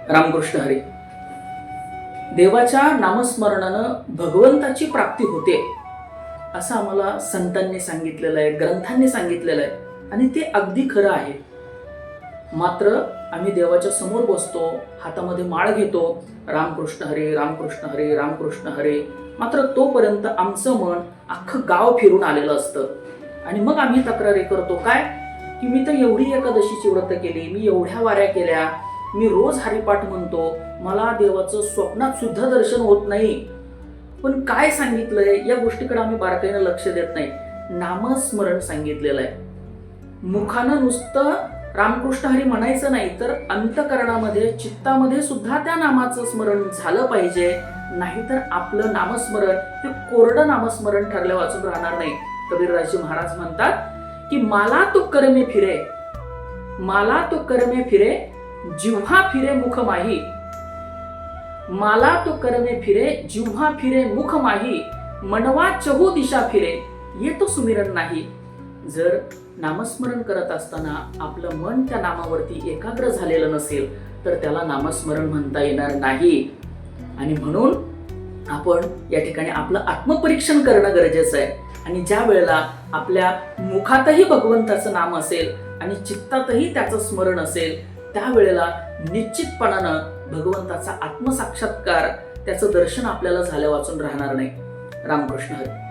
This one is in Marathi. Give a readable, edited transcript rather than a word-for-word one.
रामकृष्ण हरी. देवाच्या नामस्मरणानं भगवंताची प्राप्ती होते असं आम्हाला संतांनी सांगितलेलं आहे, ग्रंथांनी सांगितलेलं आहे आणि ते अगदी खरं आहे. मात्र आम्ही देवाच्या समोर बसतो, हातामध्ये माळ घेतो, रामकृष्ण हरी रामकृष्ण हरी रामकृष्ण हरी. मात्र तोपर्यंत आमचं मन अख्खं गाव फिरून आलेलं असतं आणि मग आम्ही तक्रारी करतो काय की मी तर एवढी एकादशीची व्रत केली, मी एवढ्या वाऱ्या केल्या, मी रोज हरिपाठ म्हणतो, मला देवाचं स्वप्नात सुद्धा दर्शन होत नाही. पण काय सांगितलंय या गोष्टीकडे आम्ही बारकाईनं लक्ष देत नाही. नामस्मरण सांगितलेलं आहे. मुखानं नुसतं रामकृष्ण हरी म्हणायचं नाही, तर अंतकरणामध्ये चित्तामध्ये सुद्धा त्या नामाचं स्मरण झालं पाहिजे. नाहीतर आपलं नामस्मरण हे कोरडं नामस्मरण ठरल्या वाचून राहणार नाही. कबीरराजजी महाराज म्हणतात की मला तो करमे फिरे, मला तो करमे फिरे, जिव्हा फिरे मुख माही. मला तो करमे फिरे, जिव्हा फिरे मुख माही, मनवा चहू दिशा फिरे, येतो सुमिरन नाही. जर नामस्मरण करत असताना आपलं मन त्या नामावरती एकाग्र झालेलं नसेल तर त्याला नामस्मरण म्हणता येणार नाही. आणि म्हणून आपण या ठिकाणी आपलं आत्मपरीक्षण करणं गरजेचं आहे. आणि ज्या वेळेला आपल्या मुखातही भगवंताचं नाम असेल आणि चित्तातही त्याचं स्मरण असेल, त्यावेळेला निश्चितपणानं भगवंताचा आत्मसाक्षात्कार, त्याचं दर्शन आपल्याला झाल्या वाचून राहणार नाही. रामकृष्ण हरी.